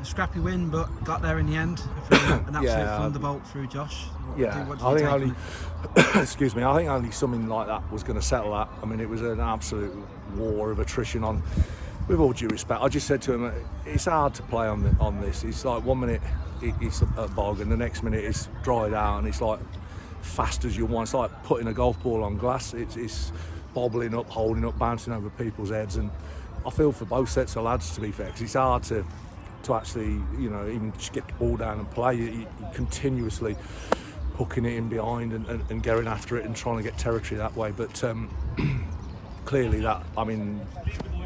scrappy win, but got there in the end. An absolute thunderbolt through Josh. I think only excuse me. I think only something like that was going to settle that. I mean, it was an absolute war of attrition on. With all due respect, I just said to him, it's hard to play on this. It's like 1 minute it's a bog, and the next minute it's dried out, and it's like fast as you want. It's like putting a golf ball on glass. It's bobbling up, holding up, bouncing over people's heads, and I feel for both sets of lads, to be fair, because it's hard to actually, even just get the ball down and play. You're continuously hooking it in behind and going after it and trying to get territory that way. But clearly that, I mean,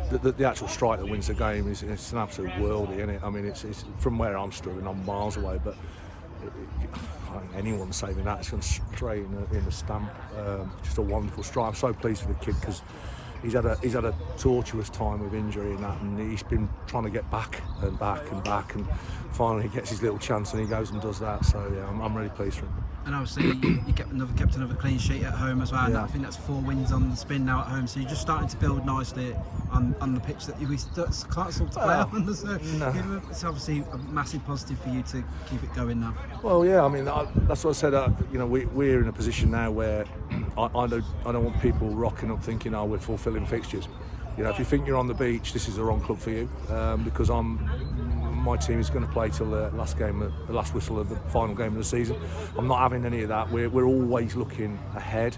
the actual strike that wins the game it's an absolute worldie, isn't it? I mean, it's from where I'm stood and I'm miles away, but I think anyone saving that, it's going straight in the stamp. Just a wonderful strike. I'm so pleased for the kid because he's had a tortuous time with injury and that, and he's been trying to get back and back and back, and finally he gets his little chance and he goes and does that. So yeah, I'm really pleased for him. And obviously you kept another clean sheet at home as well. And I think that's 4 wins on the spin now at home. So you're just starting to build nicely on the pitch that we can't sort of play on. So it's obviously a massive positive for you to keep it going now. Well, yeah, I mean that's what I said. We're in a position now where I don't want people rocking up thinking, we're fulfilling fixtures. If you think you're on the beach, this is the wrong club for you, because my team is going to play till the last whistle of the final game of the season. I'm not having any of that. We're always looking ahead,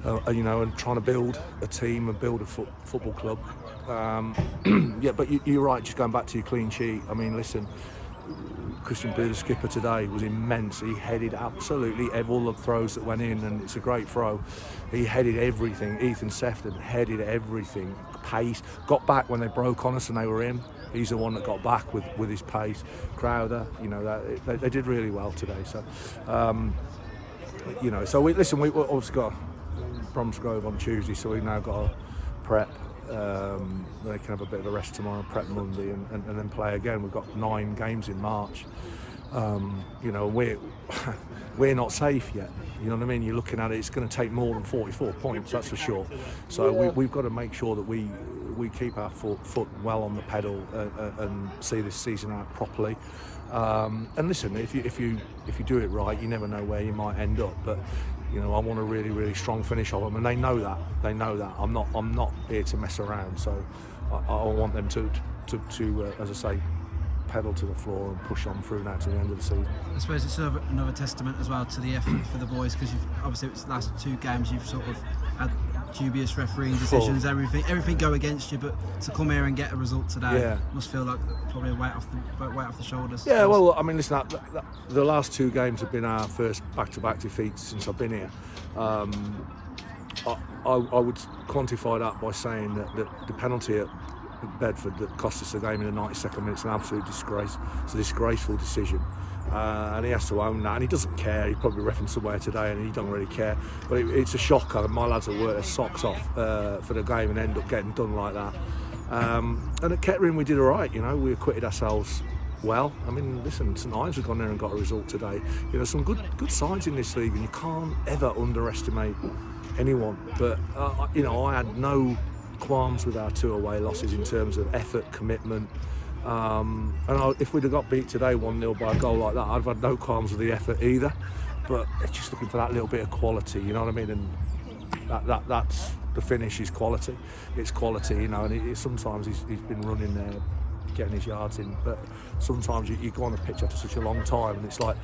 and trying to build a team and build a football club. But you're right. Just going back to your clean sheet. I mean, listen, Christian Bale, the skipper today, was immense. He headed absolutely all the throws that went in, and it's a great throw. He headed everything. Ethan Sefton headed everything. Pace, got back when they broke on us and they were in. He's the one that got back with his pace. Crowder, they did really well today. So, we've obviously got Bromsgrove on Tuesday, so we've now got a prep. They can have a bit of a rest tomorrow, prep Monday, and then play again. We've got 9 games in March. We're not safe yet. You know what I mean? You're looking at it, it's going to take more than 44 points, that's for sure. So we've got to make sure that we keep our foot well on the pedal and see this season out properly. And listen, if you do it right, you never know where you might end up. But I want a really, really strong finish of them, and they know that. I'm not here to mess around. So I want them to as I say, pedal to the floor and push on through now to the end of the season. I suppose it's another testament as well to the effort for the boys, because obviously it's the last 2 games you've sort of had dubious refereeing decisions, everything go against you, but to come here and get a result today must feel like probably a weight off the shoulders. Yeah, well, I mean, listen, the last 2 games have been our first back-to-back defeats since I've been here. I would quantify that by saying that the penalty at Bedford that cost us the game in the 92nd minute is an absolute disgrace. It's a disgraceful decision, and he has to own that, and he doesn't care. He probably referenced somewhere today and he don't really care, but it's a shocker. My lads have worked their socks off for the game and end up getting done like that. And at Kettering we did alright, we acquitted ourselves well. I mean, listen, St Ives have gone there and got a result today. Some good sides in this league, and you can't ever underestimate anyone. But I had no qualms with our 2 away losses in terms of effort, commitment, and if we'd have got beat today 1-0 by a goal like that, I'd have had no qualms with the effort either. But it's just looking for that little bit of quality, you know what I mean? And that's the finish is quality. It's quality, and sometimes he's been running there, getting his yards in, but sometimes you go on a pitch after such a long time and it's like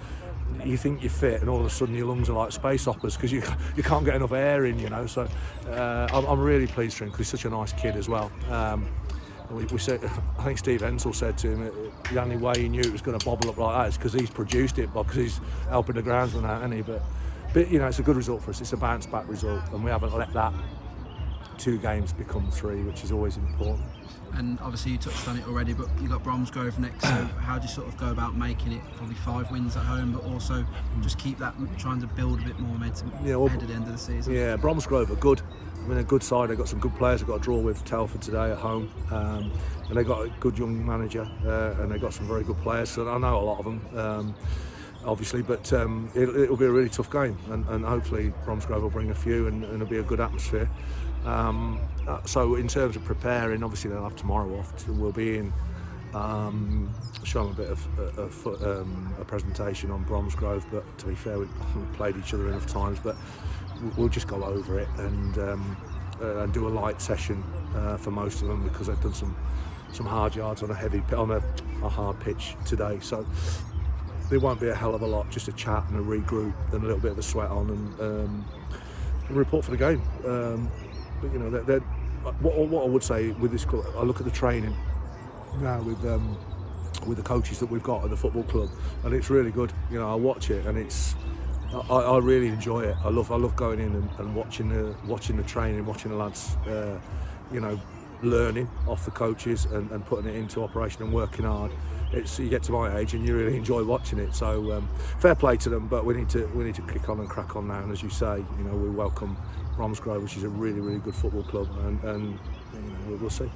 you think you're fit and all of a sudden your lungs are like space operas because you can't get enough air in, So I'm really pleased for him because he's such a nice kid as well. We said, I think Steve Hensel said to him, the only way he knew it was going to bobble up like that is because he's produced it, because he's helping the groundsman out, hasn't he? But it's a good result for us. It's a bounce back result, and we haven't let that 2 games become 3, which is always important. And obviously you touched on it already, but you got Bromsgrove next, so how do you sort of go about making it probably 5 wins at home, but also just keep that, trying to build a bit more momentum ahead of the end of the season? Yeah, Bromsgrove are good. I mean, a good side. They've got some good players. They've got a draw with Telford today at home, and they've got a good young manager, and they've got some very good players. So I know a lot of them, obviously, but it'll be a really tough game, and hopefully Bromsgrove will bring a few, and it'll be a good atmosphere. So in terms of preparing, obviously they'll have tomorrow off. We'll be in show them a bit of a presentation on Bromsgrove, but to be fair, we've played each other enough times, but we'll just go over it and do a light session for most of them, because they've done some hard yards on a hard pitch today. So there won't be a hell of a lot, just a chat and a regroup and a little bit of a sweat on, and a report for the game. But you know, what I would say with this club, I look at the training now with the coaches that we've got at the football club, and it's really good. You know, I watch it and I really enjoy it. I love going in and watching the training, watching the lads, you know, learning off the coaches and putting it into operation and working hard. You get to my age and you really enjoy watching it. So fair play to them, but we need to kick on and crack on now. And as you say, you know, we welcome Bromsgrove, which is a really, really good football club, and you know, we'll see.